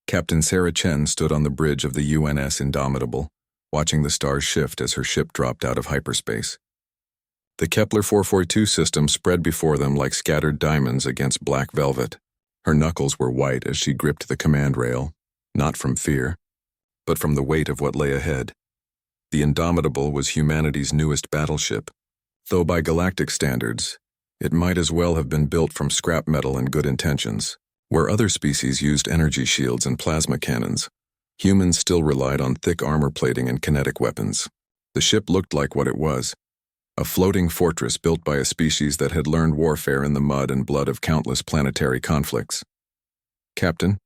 Captain Sarah Chen stood on the bridge of the UNS Indomitable, watching the stars shift as her ship dropped out of hyperspace. The Kepler 442 system spread before them like scattered diamonds against black velvet. Her knuckles were white as she gripped the command rail, not from fear, but from the weight of what lay ahead. The Indomitable was humanity's newest battleship, though by galactic standards, it might as well have been built from scrap metal and good intentions. Where other species used energy shields and plasma cannons, humans still relied on thick armor plating and kinetic weapons. The ship looked like what it was, a floating fortress built by a species that had learned warfare in the mud and blood of countless planetary conflicts. "Captain,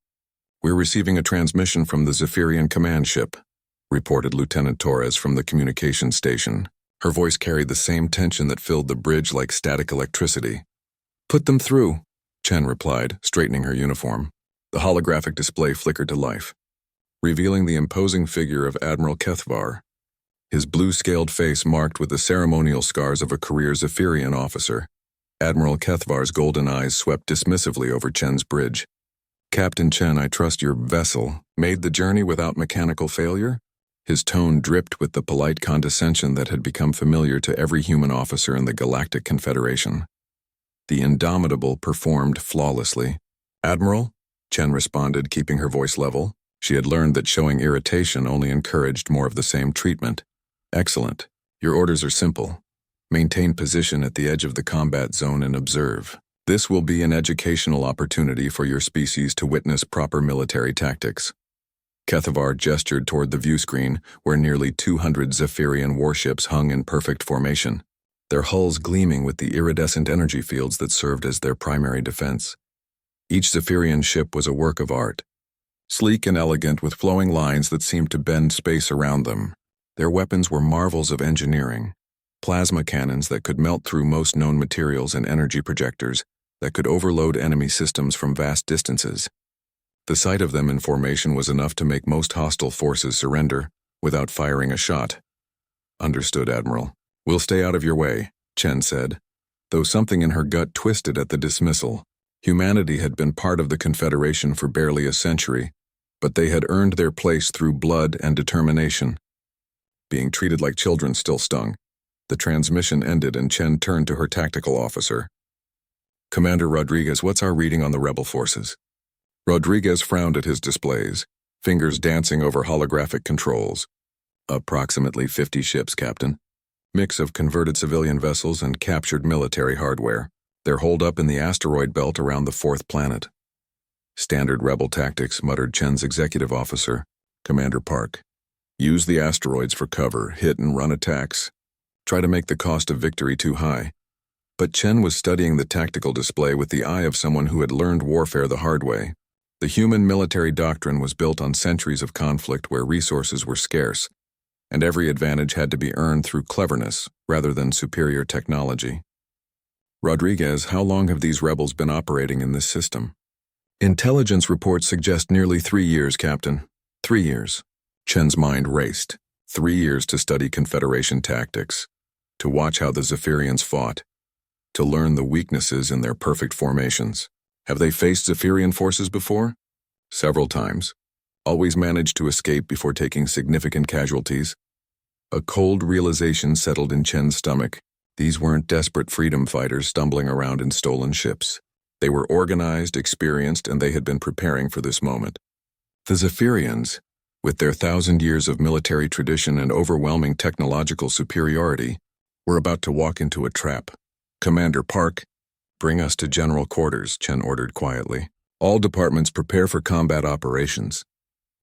we're receiving a transmission from the Zephyrian command ship," reported Lieutenant Torres from the communications station. Her voice carried the same tension that filled the bridge like static electricity. "Put them through," Chen replied, straightening her uniform. The holographic display flickered to life, revealing the imposing figure of Admiral Kethvar, his blue-scaled face marked with the ceremonial scars of a career Zephyrian officer. Admiral Kethvar's golden eyes swept dismissively over Chen's bridge. "Captain Chen, I trust your vessel made the journey without mechanical failure?" His tone dripped with the polite condescension that had become familiar to every human officer in the Galactic Confederation. The Indomitable performed flawlessly. "Admiral?" Chen responded, keeping her voice level. She had learned that showing irritation only encouraged more of the same treatment. "Excellent. Your orders are simple. Maintain position at the edge of the combat zone and observe. This will be an educational opportunity for your species to witness proper military tactics." Kethavar gestured toward the viewscreen, where nearly 200 Zephyrian warships hung in perfect formation, their hulls gleaming with the iridescent energy fields that served as their primary defense. Each Zephyrian ship was a work of art, sleek and elegant with flowing lines that seemed to bend space around them. Their weapons were marvels of engineering, plasma cannons that could melt through most known materials and energy projectors that could overload enemy systems from vast distances. The sight of them in formation was enough to make most hostile forces surrender without firing a shot. "Understood, Admiral. We'll stay out of your way," Chen said, though something in her gut twisted at the dismissal. Humanity had been part of the Confederation for barely a century, but they had earned their place through blood and determination. Being treated like children still stung. The transmission ended and Chen turned to her tactical officer. "Commander Rodriguez, what's our reading on the rebel forces?" Rodriguez frowned at his displays, fingers dancing over holographic controls. "Approximately 50 ships, Captain. Mix of converted civilian vessels and captured military hardware. They're holed up in the asteroid belt around the fourth planet." "Standard rebel tactics," muttered Chen's executive officer, Commander Park. "Use the asteroids for cover, hit and run attacks. Try to make the cost of victory too high." But Chen was studying the tactical display with the eye of someone who had learned warfare the hard way. The human military doctrine was built on centuries of conflict where resources were scarce, and every advantage had to be earned through cleverness rather than superior technology. "Rodriguez, how long have these rebels been operating in this system?" "Intelligence reports suggest nearly 3 years, Captain. 3 years. Chen's mind raced. 3 years to study Confederation tactics, to watch how the Zephyrians fought, to learn the weaknesses in their perfect formations. Have they faced Zephyrian forces before? Several times. Always managed to escape before taking significant casualties. A cold realization settled in Chen's stomach. These weren't desperate freedom fighters stumbling around in stolen ships. They were organized, experienced, and they had been preparing for this moment. The Zephyrians, with their 1,000 years of military tradition and overwhelming technological superiority, were about to walk into a trap. "Commander Park, bring us to general quarters," Chen ordered quietly. "All departments prepare for combat operations."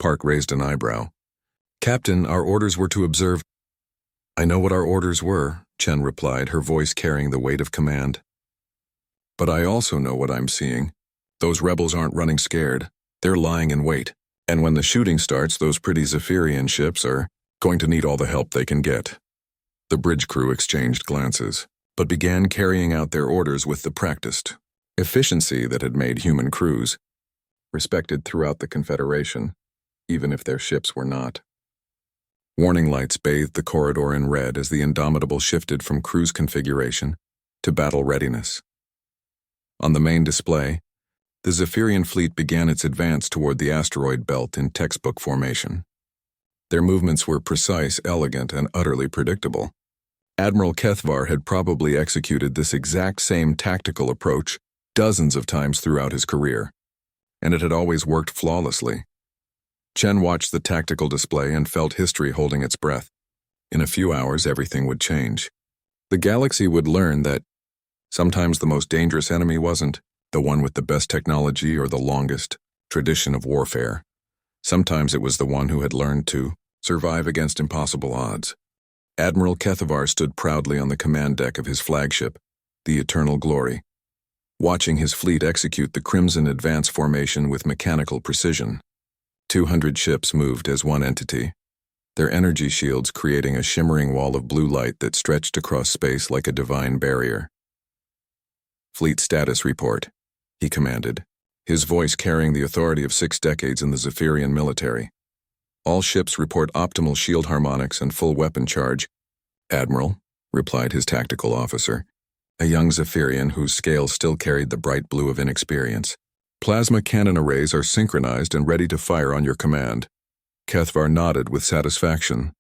Park raised an eyebrow. "Captain, our orders were to observe—" "I know what our orders were," Chen replied, her voice carrying the weight of command. "But I also know what I'm seeing. Those rebels aren't running scared. They're lying in wait. And when the shooting starts, those pretty Zephyrian ships are going to need all the help they can get." The bridge crew exchanged glances, but began carrying out their orders with the practiced efficiency that had made human crews respected throughout the Confederation, even if their ships were not. Warning lights bathed the corridor in red as the Indomitable shifted from cruise configuration to battle readiness. On the main display, The Zephyrian fleet began its advance toward the asteroid belt in textbook formation. Their movements were precise, elegant, and utterly predictable. Admiral Kethvar had probably executed this exact same tactical approach dozens of times throughout his career, and it had always worked flawlessly. Chen watched the tactical display and felt history holding its breath. In a few hours, everything would change. The galaxy would learn that sometimes the most dangerous enemy wasn't the one with the best technology or the longest tradition of warfare. Sometimes it was the one who had learned to survive against impossible odds. Admiral Kethvar stood proudly on the command deck of his flagship, the Eternal Glory, watching his fleet execute the Crimson Advance formation with mechanical precision. 200 ships moved as one entity, their energy shields creating a shimmering wall of blue light that stretched across space like a divine barrier. "Fleet status report," he commanded, his voice carrying the authority of 6 decades in the Zephyrian military. "All ships report optimal shield harmonics and full weapon charge." "Admiral," replied his tactical officer, a young Zephyrian whose scales still carried the bright blue of inexperience. "Plasma cannon arrays are synchronized and ready to fire on your command." Kethvar nodded with satisfaction.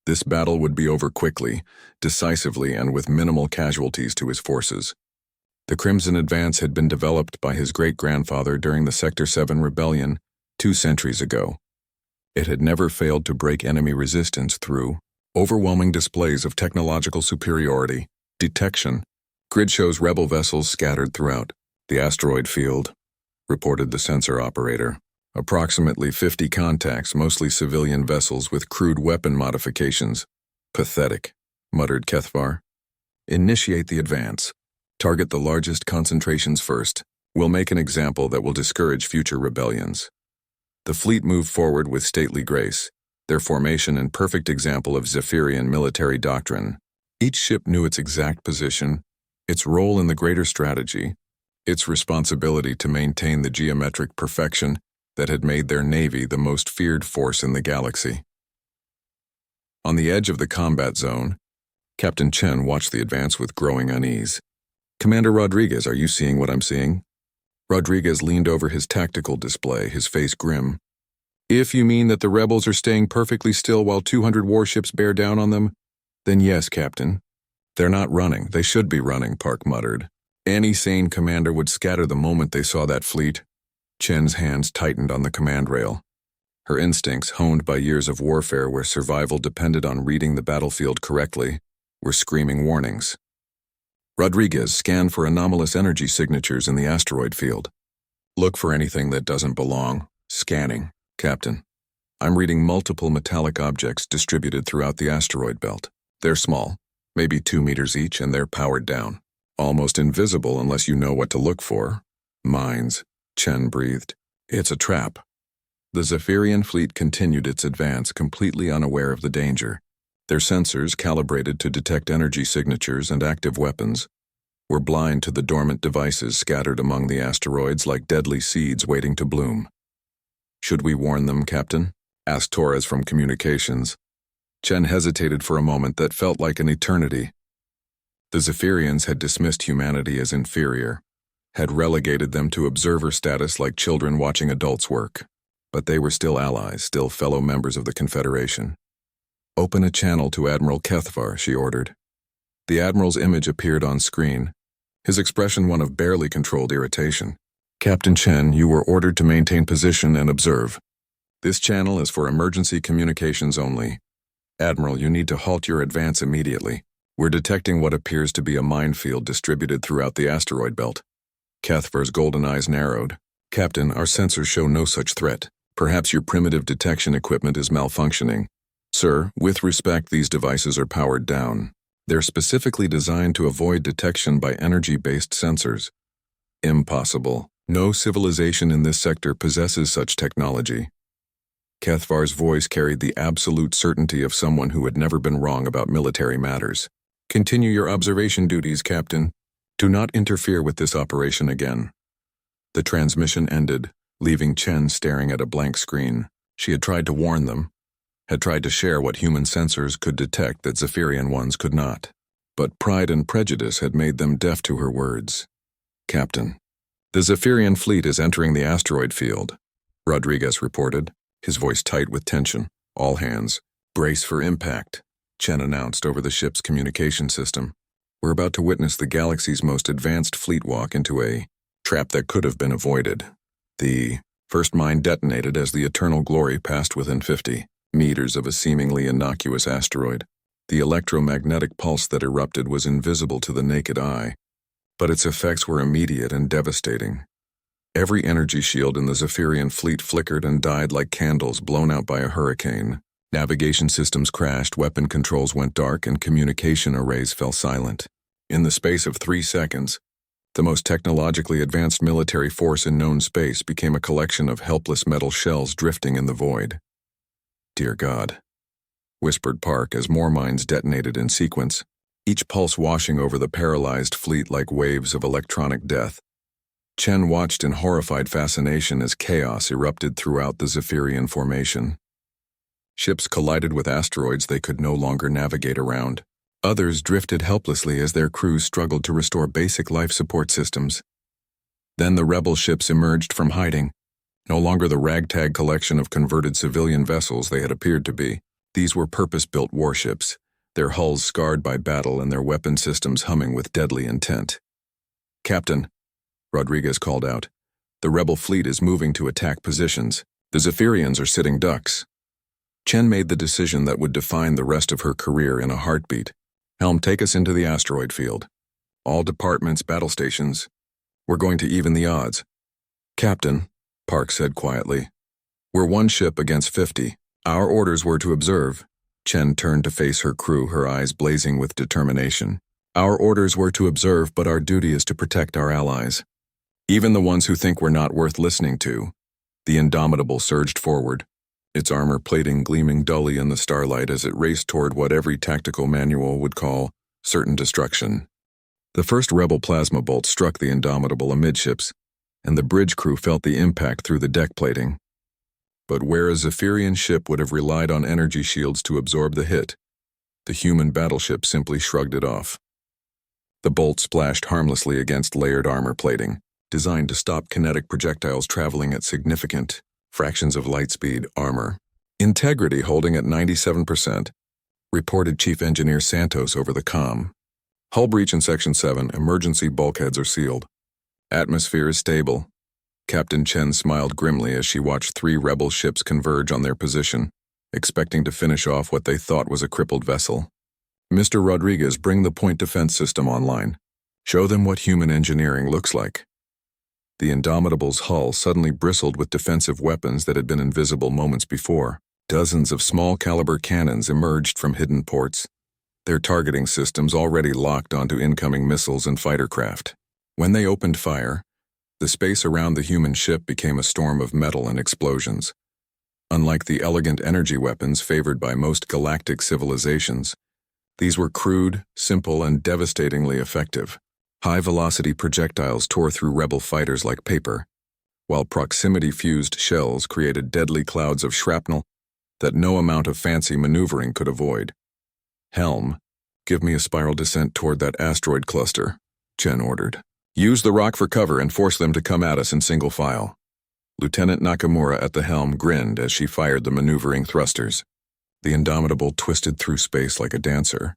This battle would be over quickly, decisively, and with minimal casualties to his forces. The Crimson Advance had been developed by his great-grandfather during the Sector 7 rebellion 2 centuries ago. It had never failed to break enemy resistance through overwhelming displays of technological superiority. "Detection. Grid shows rebel vessels scattered throughout the asteroid field," reported the sensor operator. "Approximately 50 contacts, mostly civilian vessels with crude weapon modifications." "Pathetic," muttered Kethvar. "Initiate the advance. Target the largest concentrations first. We'll make an example that will discourage future rebellions." The fleet moved forward with stately grace, their formation an perfect example of Zephyrian military doctrine. Each ship knew its exact position, its role in the greater strategy, its responsibility to maintain the geometric perfection that had made their navy the most feared force in the galaxy. On the edge of the combat zone, Captain Chen watched the advance with growing unease. "Commander Rodriguez, are you seeing what I'm seeing?" Rodriguez leaned over his tactical display, his face grim. "If you mean that the rebels are staying perfectly still while 200 warships bear down on them, then yes, Captain." "They're not running. They should be running," Park muttered. "Any sane commander would scatter the moment they saw that fleet." Chen's hands tightened on the command rail. Her instincts, honed by years of warfare where survival depended on reading the battlefield correctly, were screaming warnings. "Rodriguez, scan for anomalous energy signatures in the asteroid field. Look for anything that doesn't belong." "Scanning, Captain. I'm reading multiple metallic objects distributed throughout the asteroid belt. They're small, maybe 2 meters each, and they're powered down. Almost invisible unless you know what to look for." "Mines," Chen breathed. "It's a trap." The Zephyrian fleet continued its advance, completely unaware of the danger. Their sensors, calibrated to detect energy signatures and active weapons, were blind to the dormant devices scattered among the asteroids like deadly seeds waiting to bloom. "Should we warn them, Captain?" asked Torres from communications. Chen hesitated for a moment that felt like an eternity. The Zephyrians had dismissed humanity as inferior, had relegated them to observer status like children watching adults work. But they were still allies, still fellow members of the Confederation. "Open a channel to Admiral Kethvar," she ordered. The Admiral's image appeared on screen, his expression one of barely controlled irritation. "Captain Chen, you were ordered to maintain position and observe. This channel is for emergency communications only. Admiral, you need to halt your advance immediately. We're detecting what appears to be a minefield distributed throughout the asteroid belt." Kethvar's golden eyes narrowed. "Captain, our sensors show no such threat. Perhaps your primitive detection equipment is malfunctioning." "Sir, with respect, these devices are powered down. They're specifically designed to avoid detection by energy-based sensors." "Impossible. No civilization in this sector possesses such technology." Kethvar's voice carried the absolute certainty of someone who had never been wrong about military matters. "Continue your observation duties, Captain. Do not interfere with this operation again." The transmission ended, leaving Chen staring at a blank screen. She had tried to warn them, had tried to share what human sensors could detect that Zephyrian ones could not. But pride and prejudice had made them deaf to her words. "Captain, The Zephyrian fleet is entering the asteroid field, Rodriguez reported, his voice tight with tension. All hands, brace for impact, Chen announced over the ship's communication system. We're about to witness the galaxy's most advanced fleet walk into a trap that could have been avoided. The first mine detonated as the Eternal Glory passed within 50 meters of a seemingly innocuous asteroid. The electromagnetic pulse that erupted was invisible to the naked eye, but its effects were immediate and devastating. Every energy shield in the Zephyrian fleet flickered and died like candles blown out by a hurricane. Navigation systems crashed, weapon controls went dark, and communication arrays fell silent. In the space of 3 seconds, the most technologically advanced military force in known space became a collection of helpless metal shells drifting in the void. "Dear God," whispered Park as more mines detonated in sequence, each pulse washing over the paralyzed fleet like waves of electronic death. Chen watched in horrified fascination as chaos erupted throughout the Zephyrian formation. Ships collided with asteroids they could no longer navigate around. Others drifted helplessly as their crews struggled to restore basic life support systems. Then the rebel ships emerged from hiding, no longer the ragtag collection of converted civilian vessels they had appeared to be. These were purpose-built warships, their hulls scarred by battle and their weapon systems humming with deadly intent. "Captain," Rodriguez called out, "the rebel fleet is moving to attack positions. The Zephyrians are sitting ducks." Chen made the decision that would define the rest of her career in a heartbeat. "Helm, take us into the asteroid field. All departments, battle stations. We're going to even the odds." "Captain," Park said quietly, "we're one ship against 50. Our orders were to observe." Chen turned to face her crew, her eyes blazing with determination. "Our orders were to observe, but our duty is to protect our allies. Even the ones who think we're not worth listening to." The Indomitable surged forward, its armor plating gleaming dully in the starlight as it raced toward what every tactical manual would call certain destruction. The first rebel plasma bolt struck the Indomitable amidships, and the bridge crew felt the impact through the deck plating. But where a Zephyrian ship would have relied on energy shields to absorb the hit, the human battleship simply shrugged it off. The bolt splashed harmlessly against layered armor plating, designed to stop kinetic projectiles traveling at significant fractions of light speed. "Armor integrity holding at 97%, reported Chief Engineer Santos over the comm. "Hull breach in Section 7, emergency bulkheads are sealed. Atmosphere is stable." Captain Chen smiled grimly as she watched 3 rebel ships converge on their position, expecting to finish off what they thought was a crippled vessel. "Mr. Rodriguez, bring the point defense system online. Show them what human engineering looks like." The Indomitable's hull suddenly bristled with defensive weapons that had been invisible moments before. Dozens of small-caliber cannons emerged from hidden ports, their targeting systems already locked onto incoming missiles and fighter craft. When they opened fire, the space around the human ship became a storm of metal and explosions. Unlike the elegant energy weapons favored by most galactic civilizations, these were crude, simple, and devastatingly effective. High-velocity projectiles tore through rebel fighters like paper, while proximity-fused shells created deadly clouds of shrapnel that no amount of fancy maneuvering could avoid. "Helm, give me a spiral descent toward that asteroid cluster," Chen ordered. "Use the rock for cover and force them to come at us in single file." Lieutenant Nakamura at the helm grinned as she fired the maneuvering thrusters. The Indomitable twisted through space like a dancer,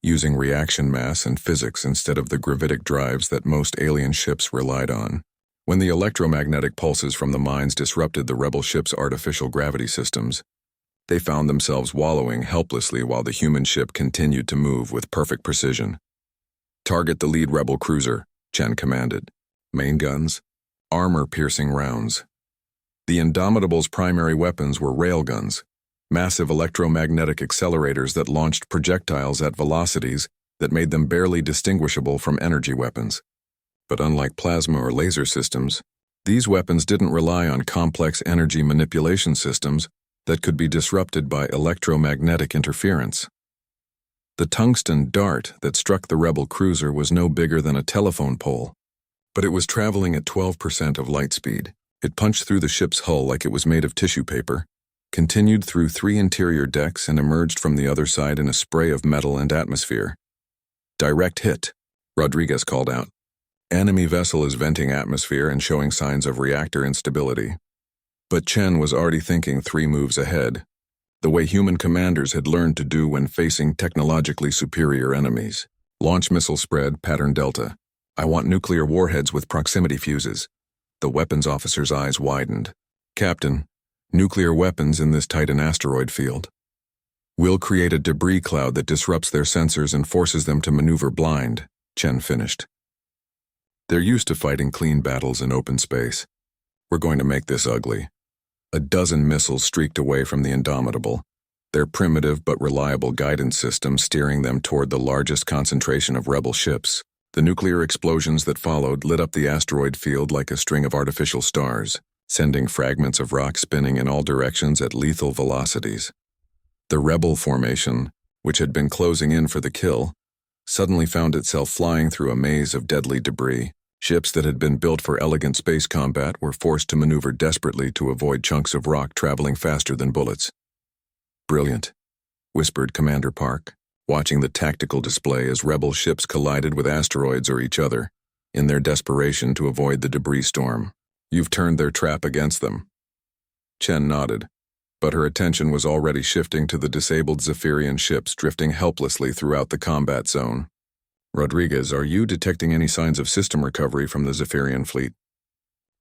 using reaction mass and physics instead of the gravitic drives that most alien ships relied on. When the electromagnetic pulses from the mines disrupted the rebel ship's artificial gravity systems, they found themselves wallowing helplessly while the human ship continued to move with perfect precision. "Target the lead rebel cruiser," Chen commanded. "Main guns, armor-piercing rounds." The Indomitable's primary weapons were railguns, massive electromagnetic accelerators that launched projectiles at velocities that made them barely distinguishable from energy weapons. But unlike plasma or laser systems, these weapons didn't rely on complex energy manipulation systems that could be disrupted by electromagnetic interference. The tungsten dart that struck the rebel cruiser was no bigger than a telephone pole, but it was traveling at 12% of light speed. It punched through the ship's hull like it was made of tissue paper, continued through 3 interior decks, and emerged from the other side in a spray of metal and atmosphere. "Direct hit," Rodriguez called out. Enemy vessel is venting atmosphere and showing signs of reactor instability. But Chen was already thinking 3 moves ahead, the way human commanders had learned to do when facing technologically superior enemies. Launch missile spread, pattern delta. I want nuclear warheads with proximity fuses. The weapons officer's eyes widened. Captain, nuclear weapons in this Titan asteroid field. We'll create a debris cloud that disrupts their sensors and forces them to maneuver blind, Chen finished. They're used to fighting clean battles in open space. We're going to make this ugly. A dozen missiles streaked away from the Indomitable, their primitive but reliable guidance system steering them toward the largest concentration of rebel ships. The nuclear explosions that followed lit up the asteroid field like a string of artificial stars, sending fragments of rock spinning in all directions at lethal velocities. The rebel formation, which had been closing in for the kill, suddenly found itself flying through a maze of deadly debris. Ships that had been built for elegant space combat were forced to maneuver desperately to avoid chunks of rock traveling faster than bullets. "Brilliant," whispered Commander Park, watching the tactical display as rebel ships collided with asteroids or each other, in their desperation to avoid the debris storm. "You've turned their trap against them." Chen nodded, but her attention was already shifting to the disabled Zephyrian ships drifting helplessly throughout the combat zone. "Rodriguez, are you detecting any signs of system recovery from the Zephyrian fleet?"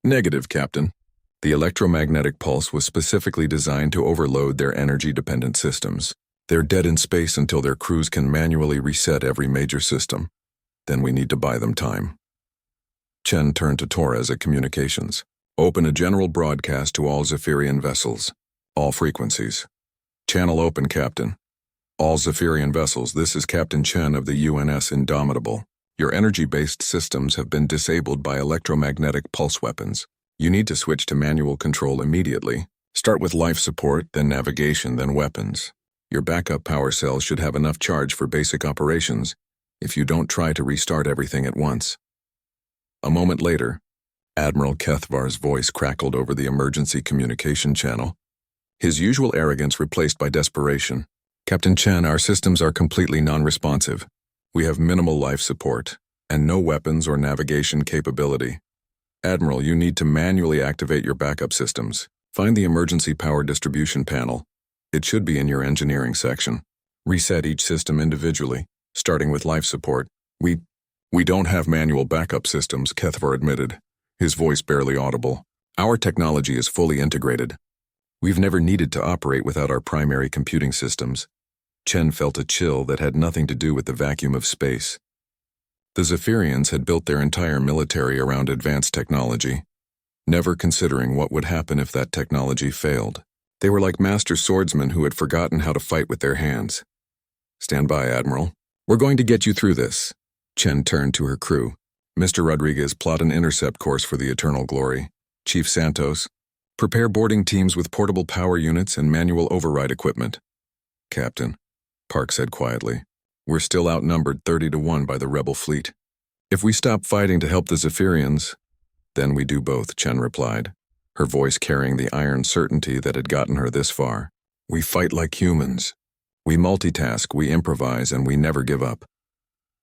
"Negative, Captain. The electromagnetic pulse was specifically designed to overload their energy-dependent systems. They're dead in space until their crews can manually reset every major system. Then we need to buy them time." Chen turned to Torres at Communications. "Open a general broadcast to all Zephyrian vessels. All frequencies." "Channel open, Captain. All Zephyrian vessels, this is Captain Chen of the UNS Indomitable. Your energy-based systems have been disabled by electromagnetic pulse weapons. You need to switch to manual control immediately. Start with life support, then navigation, then weapons. Your backup power cells should have enough charge for basic operations if you don't try to restart everything at once." A moment later, Admiral Kethvar's voice crackled over the emergency communication channel, his usual arrogance replaced by desperation. "Captain Chen, our systems are completely non-responsive. We have minimal life support, and no weapons or navigation capability. Admiral, you need to manually activate your backup systems. Find the emergency power distribution panel. It should be in your engineering section. Reset each system individually, starting with life support." We don't have manual backup systems," Kethvar admitted, his voice barely audible. "Our technology is fully integrated. We've never needed to operate without our primary computing systems." Chen felt a chill that had nothing to do with the vacuum of space. The Zephyrians had built their entire military around advanced technology, never considering what would happen if that technology failed. They were like master swordsmen who had forgotten how to fight with their hands. "Stand by, Admiral. We're going to get you through this." Chen turned to her crew. "Mr. Rodriguez, plot an intercept course for the Eternal Glory. Chief Santos, prepare boarding teams with portable power units and manual override equipment." "Captain," Park said quietly, "we're still outnumbered 30-1 by the rebel fleet. If we stop fighting to help the Zephyrians, then we do both," Chen replied, her voice carrying the iron certainty that had gotten her this far. "We fight like humans. We multitask, we improvise, and we never give up."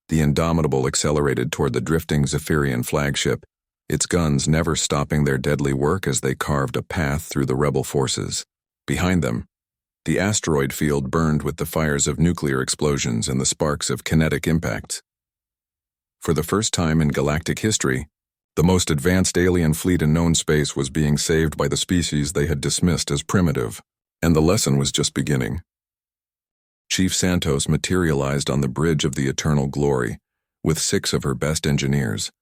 The Indomitable accelerated toward the drifting Zephyrian flagship, its guns never stopping their deadly work as they carved a path through the rebel forces. Behind them, the asteroid field burned with the fires of nuclear explosions and the sparks of kinetic impacts. For the first time in galactic history, the most advanced alien fleet in known space was being saved by the species they had dismissed as primitive, and the lesson was just beginning. Chief Santos materialized on the bridge of the Eternal Glory with 6 of her best engineers,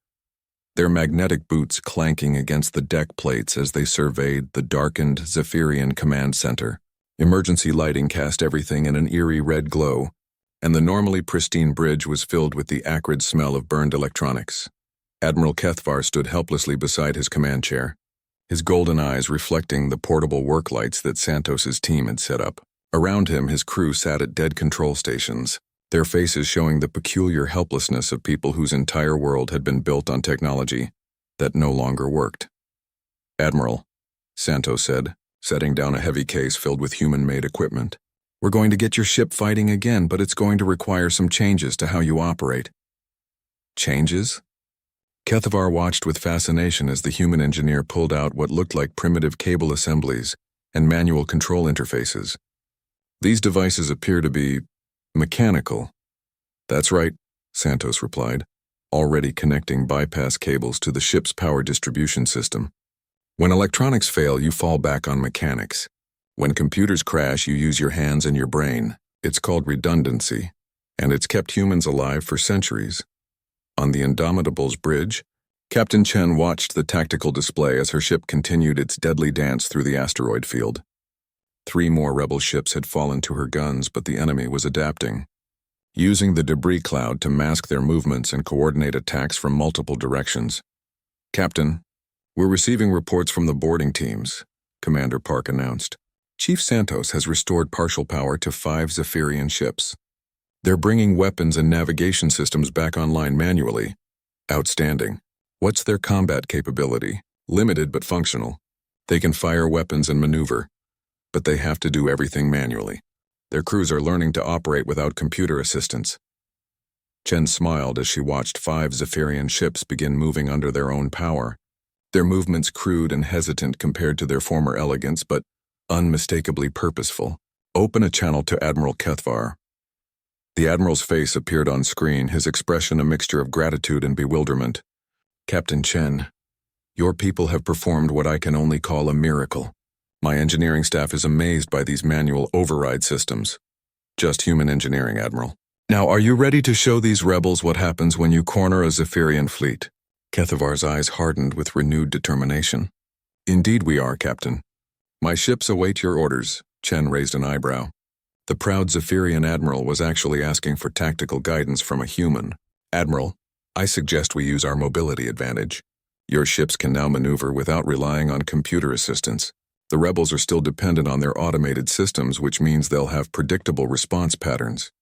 their magnetic boots clanking against the deck plates as they surveyed the darkened Zephyrian command center. Emergency lighting cast everything in an eerie red glow, and the normally pristine bridge was filled with the acrid smell of burned electronics. Admiral Kethvar stood helplessly beside his command chair, his golden eyes reflecting the portable work lights that Santos's team had set up. Around him, his crew sat at dead control stations, their faces showing the peculiar helplessness of people whose entire world had been built on technology that no longer worked. "Admiral," Santos said, setting down a heavy case filled with human-made equipment, "we're going to get your ship fighting again, but it's going to require some changes to how you operate." "Changes?" Kethavar watched with fascination as the human engineer pulled out what looked like primitive cable assemblies and manual control interfaces. These devices appear to be mechanical. That's right, Santos replied, already connecting bypass cables to the ship's power distribution system. When electronics fail, you fall back on mechanics. When computers crash, you use your hands and your brain. It's called redundancy, and it's kept humans alive for centuries. On the Indomitable's bridge, Captain Chen watched the tactical display as her ship continued its deadly dance through the asteroid field. 3 more rebel ships had fallen to her guns, but the enemy was adapting, using the debris cloud to mask their movements and coordinate attacks from multiple directions. "Captain, we're receiving reports from the boarding teams," Commander Park announced. "Chief Santos has restored partial power to 5 Zephyrian ships. They're bringing weapons and navigation systems back online manually. Outstanding. What's their combat capability? Limited but functional. They can fire weapons and maneuver, but they have to do everything manually. Their crews are learning to operate without computer assistance." Chen smiled as she watched 5 Zephyrian ships begin moving under their own power, their movements crude and hesitant compared to their former elegance, but unmistakably purposeful. "Open a channel to Admiral Kethavar." The Admiral's face appeared on screen, his expression a mixture of gratitude and bewilderment. "Captain Chen, your people have performed what I can only call a miracle. My engineering staff is amazed by these manual override systems." "Just human engineering, Admiral. Now, are you ready to show these rebels what happens when you corner a Zephyrian fleet?" Kethavar's eyes hardened with renewed determination. "Indeed we are, Captain. My ships await your orders." Chen raised an eyebrow. The proud Zephyrian Admiral was actually asking for tactical guidance from a human. "Admiral, I suggest we use our mobility advantage. Your ships can now maneuver without relying on computer assistance. The rebels are still dependent on their automated systems, which means they'll have predictable response patterns."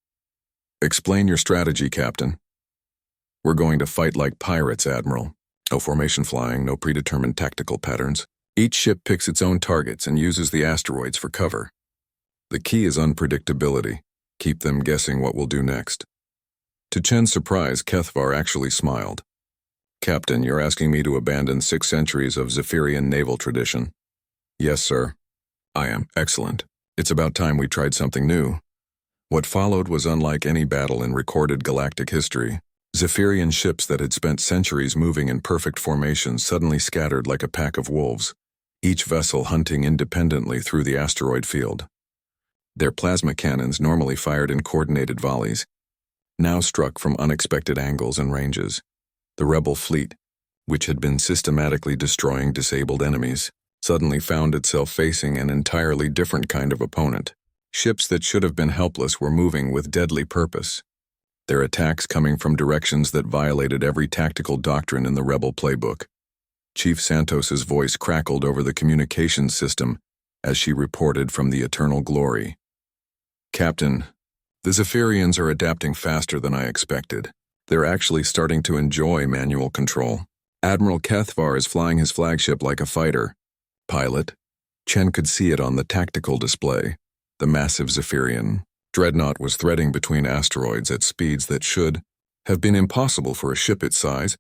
"Explain your strategy, Captain." "We're going to fight like pirates, Admiral. No formation flying, no predetermined tactical patterns. Each ship picks its own targets and uses the asteroids for cover. The key is unpredictability. Keep them guessing what we'll do next." To Chen's surprise, Kethavar actually smiled. "Captain, you're asking me to abandon 6 centuries of Zephyrian naval tradition?" "Yes, sir." "I am. Excellent. It's about time we tried something new." What followed was unlike any battle in recorded galactic history. Zephyrian ships that had spent centuries moving in perfect formation suddenly scattered like a pack of wolves, each vessel hunting independently through the asteroid field. Their plasma cannons, normally fired in coordinated volleys, now struck from unexpected angles and ranges. The rebel fleet, which had been systematically destroying disabled enemies, suddenly found itself facing an entirely different kind of opponent. Ships that should have been helpless were moving with deadly purpose, their attacks coming from directions that violated every tactical doctrine in the rebel playbook. Chief Santos's voice crackled over the communications system as she reported from the Eternal Glory. "Captain, the Zephyrians are adapting faster than I expected. They're actually starting to enjoy manual control. Admiral Kethavar is flying his flagship like a fighter pilot." Chen could see it on the tactical display. The massive Zephyrian dreadnought was threading between asteroids at speeds that should have been impossible for a ship its size,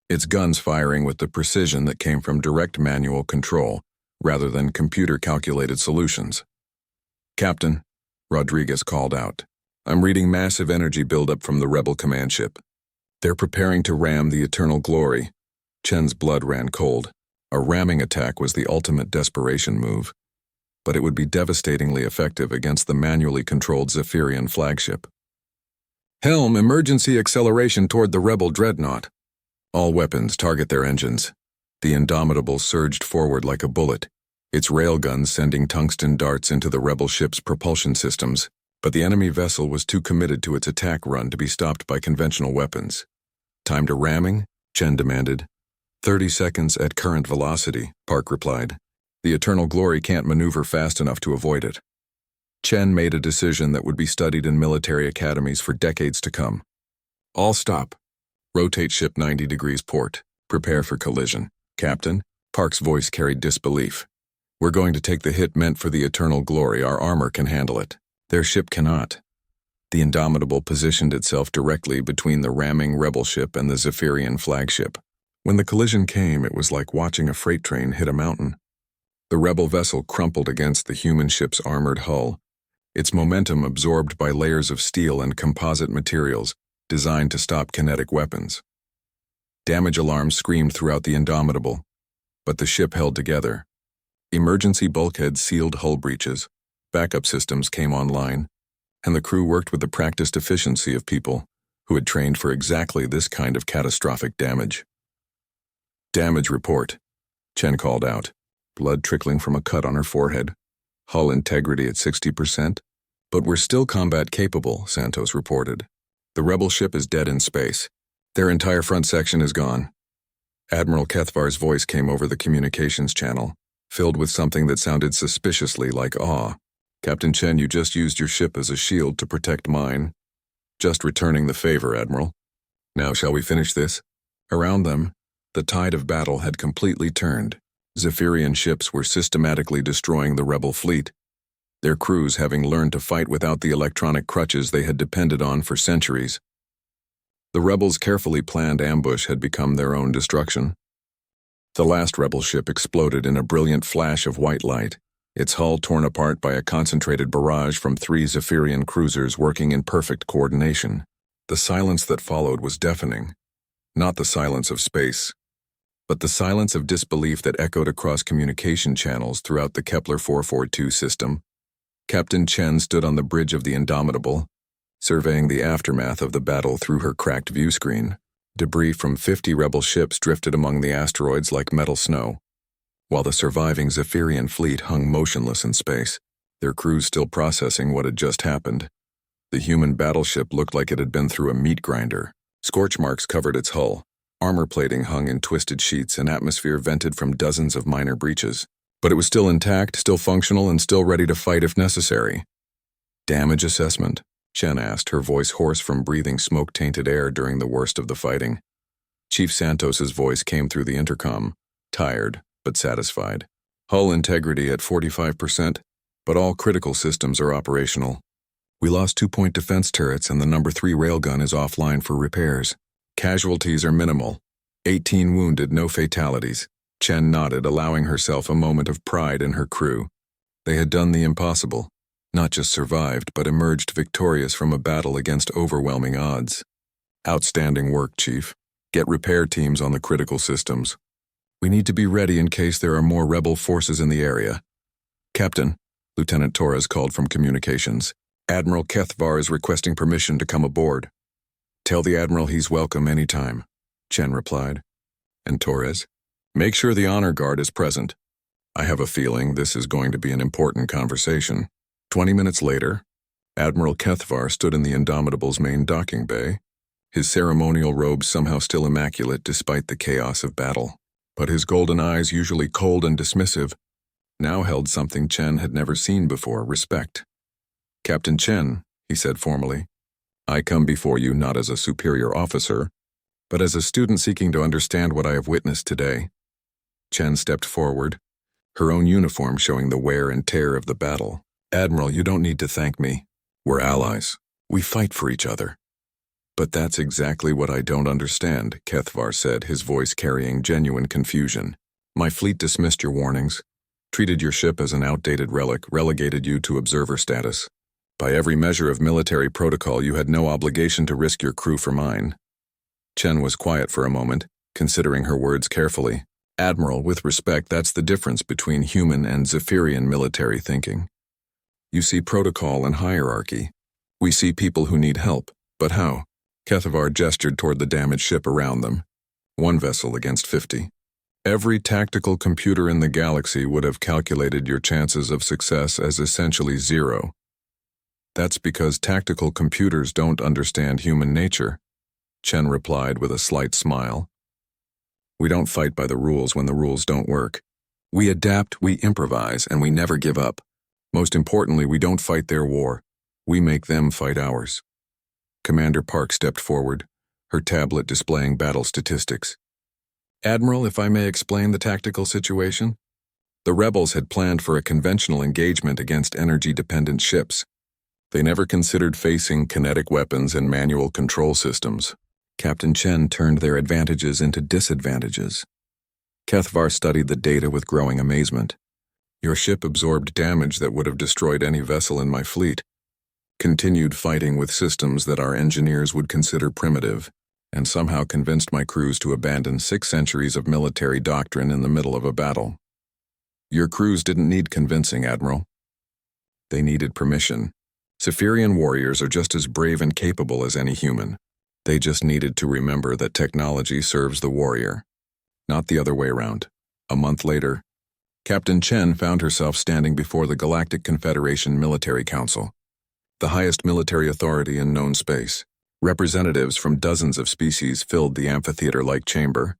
its guns firing with the precision that came from direct manual control rather than computer-calculated solutions. "Captain," Rodriguez called out, "I'm reading massive energy buildup from the rebel command ship. They're preparing to ram the Eternal Glory." Chen's blood ran cold. A ramming attack was the ultimate desperation move, but it would be devastatingly effective against the manually controlled Zephyrian flagship. "Helm, emergency acceleration toward the rebel dreadnought. All weapons target their engines." The Indomitable surged forward like a bullet, its railguns sending tungsten darts into the rebel ship's propulsion systems, but the enemy vessel was too committed to its attack run to be stopped by conventional weapons. "Time to ramming?" Chen demanded. 30 seconds at current velocity," Park replied. "The Eternal Glory can't maneuver fast enough to avoid it." Chen made a decision that would be studied in military academies for decades to come. "All stop. Rotate ship 90 degrees port. Prepare for collision." "Captain," Park's voice carried disbelief. "We're going to take the hit meant for the Eternal Glory. Our armor can handle it. Their ship cannot." The Indomitable positioned itself directly between the ramming rebel ship and the Zephyrian flagship. When the collision came, it was like watching a freight train hit a mountain. The rebel vessel crumpled against the human ship's armored hull, its momentum absorbed by layers of steel and composite materials designed to stop kinetic weapons. Damage alarms screamed throughout the Indomitable, but the ship held together. Emergency bulkheads sealed hull breaches, backup systems came online, and the crew worked with the practiced efficiency of people who had trained for exactly this kind of catastrophic damage. "Damage report," Chen called out, blood trickling from a cut on her forehead. "Hull integrity at 60%, but we're still combat capable," Santos reported. "The rebel ship is dead in space. Their entire front section is gone." Admiral Kethvar's voice came over the communications channel, filled with something that sounded suspiciously like awe. "Captain Chen, you just used your ship as a shield to protect mine." "Just returning the favor, Admiral. Now shall we finish this?" Around them, the tide of battle had completely turned. Zephyrian ships were systematically destroying the rebel fleet, their crews having learned to fight without the electronic crutches they had depended on for centuries. The rebels' carefully planned ambush had become their own destruction. The last rebel ship exploded in a brilliant flash of white light, its hull torn apart by a concentrated barrage from 3 Zephyrian cruisers working in perfect coordination. The silence that followed was deafening, not the silence of space, but the silence of disbelief that echoed across communication channels throughout the Kepler 442 system. Captain Chen stood on the bridge of the Indomitable, surveying the aftermath of the battle through her cracked view screen. Debris from 50 rebel ships drifted among the asteroids like metal snow, while the surviving Zephyrian fleet hung motionless in space, their crews still processing what had just happened. The human battleship looked like it had been through a meat grinder. Scorch marks covered its hull, armor plating hung in twisted sheets, and atmosphere vented from dozens of minor breaches. But it was still intact, still functional, and still ready to fight if necessary. "Damage assessment?" Chen asked, her voice hoarse from breathing smoke-tainted air during the worst of the fighting. Chief Santos's voice came through the intercom, tired but satisfied. "Hull integrity at 45%, but all critical systems are operational. We lost 2-point defense turrets and the number 3 railgun is offline for repairs. Casualties are minimal. 18 wounded, no fatalities." Chen nodded, allowing herself a moment of pride in her crew. They had done the impossible. Not just survived, but emerged victorious from a battle against overwhelming odds. "Outstanding work, Chief. Get repair teams on the critical systems. We need to be ready in case there are more rebel forces in the area." "Captain," Lieutenant Torres called from communications, "Admiral Kethvar is requesting permission to come aboard." "Tell the Admiral he's welcome anytime," Chen replied. "And Torres, make sure the honor guard is present. I have a feeling this is going to be an important conversation." 20 minutes later, Admiral Kethvar stood in the Indomitable's main docking bay, his ceremonial robes somehow still immaculate despite the chaos of battle. But his golden eyes, usually cold and dismissive, now held something Chen had never seen before: respect. "Captain Chen," he said formally, "I come before you not as a superior officer, but as a student seeking to understand what I have witnessed today." Chen stepped forward, her own uniform showing the wear and tear of the battle. "Admiral, you don't need to thank me. We're allies. We fight for each other." "But that's exactly what I don't understand," Kethvar said, his voice carrying genuine confusion. "My fleet dismissed your warnings, treated your ship as an outdated relic, relegated you to observer status. By every measure of military protocol, you had no obligation to risk your crew for mine." Chen was quiet for a moment, considering her words carefully. "Admiral, with respect, that's the difference between human and Zephyrian military thinking. You see protocol and hierarchy. We see people who need help, but how?" Kethvar gestured toward the damaged ship around them. 1 vessel against 50. "Every tactical computer in the galaxy would have calculated your chances of success as essentially 0. That's because tactical computers don't understand human nature," Chen replied with a slight smile. "We don't fight by the rules when the rules don't work. We adapt, we improvise, and we never give up. Most importantly, we don't fight their war. We make them fight ours." Commander Park stepped forward, her tablet displaying battle statistics. "Admiral, if I may explain the tactical situation? The rebels had planned for a conventional engagement against energy-dependent ships. They never considered facing kinetic weapons and manual control systems. Captain Chen turned their advantages into disadvantages. Kethvar studied the data with growing amazement. Your ship absorbed damage that would have destroyed any vessel in my fleet, continued fighting with systems that our engineers would consider primitive, and somehow convinced my crews to abandon 6 centuries of military doctrine in the middle of a battle. Your crews didn't need convincing, Admiral. They needed permission. Cypherian warriors are just as brave and capable as any human. They just needed to remember that technology serves the warrior, not the other way around. A month later, Captain Chen found herself standing before the Galactic Confederation Military Council, the highest military authority in known space. Representatives from dozens of species filled the amphitheater-like chamber,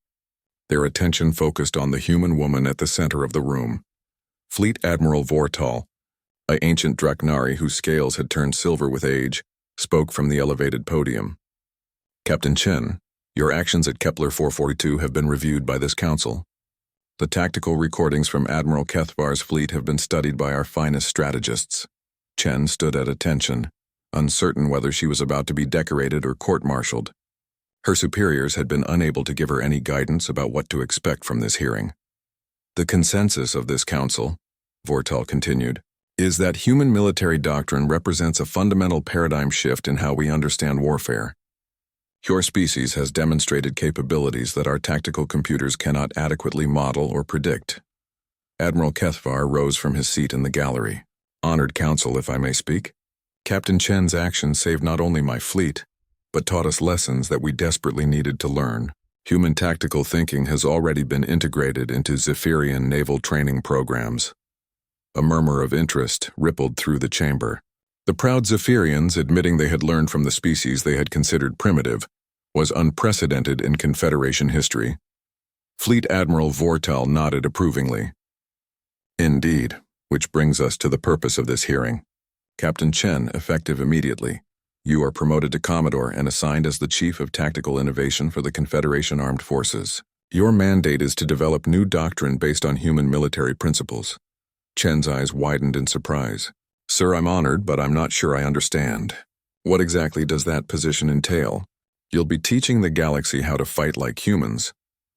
their attention focused on the human woman at the center of the room. Fleet Admiral Vortal, an ancient Draknari whose scales had turned silver with age, spoke from the elevated podium. Captain Chen, your actions at Kepler 442 have been reviewed by this council. The tactical recordings from Admiral Kethvar's fleet have been studied by our finest strategists. Chen stood at attention, uncertain whether she was about to be decorated or court-martialed. Her superiors had been unable to give her any guidance about what to expect from this hearing. The consensus of this council, Vortal continued, is that human military doctrine represents a fundamental paradigm shift in how we understand warfare. Your species has demonstrated capabilities that our tactical computers cannot adequately model or predict. Admiral Kethvar rose from his seat in the gallery. Honored council, if I may speak. Captain Chen's actions saved not only my fleet, but taught us lessons that we desperately needed to learn. Human tactical thinking has already been integrated into Zephyrian naval training programs. A murmur of interest rippled through the chamber. The proud Zephyrians, admitting they had learned from the species they had considered primitive, was unprecedented in Confederation history. Fleet Admiral Vortal nodded approvingly. Indeed, which brings us to the purpose of this hearing. Captain Chen, effective immediately. You are promoted to Commodore and assigned as the Chief of Tactical Innovation for the Confederation Armed Forces. Your mandate is to develop new doctrine based on human military principles. Chen's eyes widened in surprise. Sir, I'm honored, but I'm not sure I understand. What exactly does that position entail? You'll be teaching the galaxy how to fight like humans,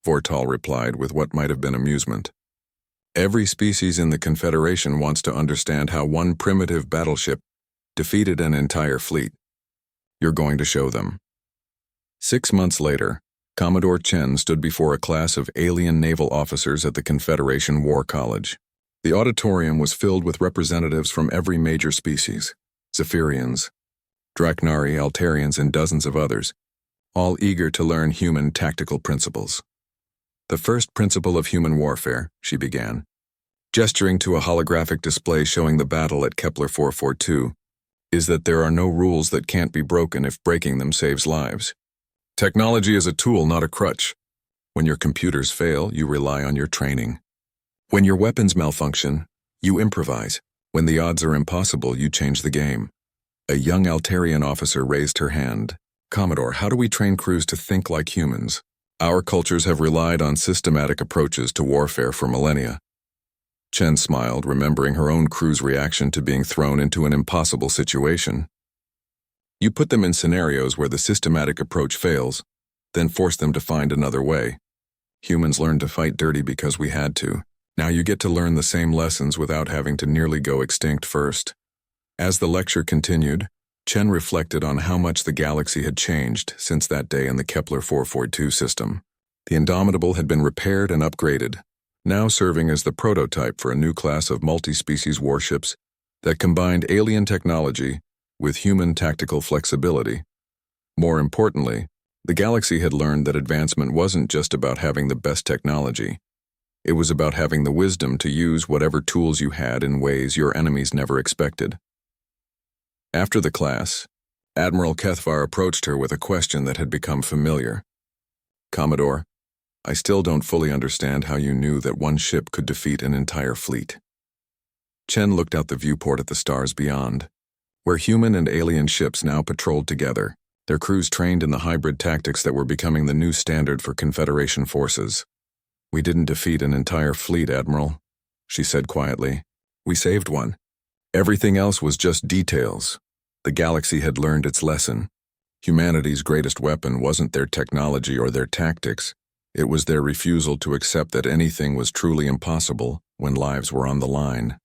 Vortal replied with what might have been amusement. Every species in the Confederation wants to understand how one primitive battleship defeated an entire fleet. You're going to show them. 6 months later, Commodore Chen stood before a class of alien naval officers at the Confederation War College. The auditorium was filled with representatives from every major species, Zephyrians, Draknari, Altarians, and dozens of others, all eager to learn human tactical principles. The first principle of human warfare, she began, gesturing to a holographic display showing the battle at Kepler 442, is that there are no rules that can't be broken if breaking them saves lives. Technology is a tool, not a crutch. When your computers fail, you rely on your training. When your weapons malfunction, you improvise. When the odds are impossible, you change the game. A young Altarian officer raised her hand. Commodore, how do we train crews to think like humans? Our cultures have relied on systematic approaches to warfare for millennia. Chen smiled, remembering her own crew's reaction to being thrown into an impossible situation. You put them in scenarios where the systematic approach fails, then force them to find another way. Humans learned to fight dirty because we had to. Now you get to learn the same lessons without having to nearly go extinct first. As the lecture continued, Chen reflected on how much the galaxy had changed since that day in the Kepler 442 system. The Indomitable had been repaired and upgraded, now serving as the prototype for a new class of multi-species warships that combined alien technology with human tactical flexibility. More importantly, the galaxy had learned that advancement wasn't just about having the best technology. It was about having the wisdom to use whatever tools you had in ways your enemies never expected. After the class, Admiral Kethvar approached her with a question that had become familiar. Commodore, I still don't fully understand how you knew that one ship could defeat an entire fleet. Chen looked out the viewport at the stars beyond, where human and alien ships now patrolled together, their crews trained in the hybrid tactics that were becoming the new standard for Confederation forces. We didn't defeat an entire fleet, Admiral, she said quietly. We saved one. Everything else was just details. The galaxy had learned its lesson. Humanity's greatest weapon wasn't their technology or their tactics. It was their refusal to accept that anything was truly impossible when lives were on the line.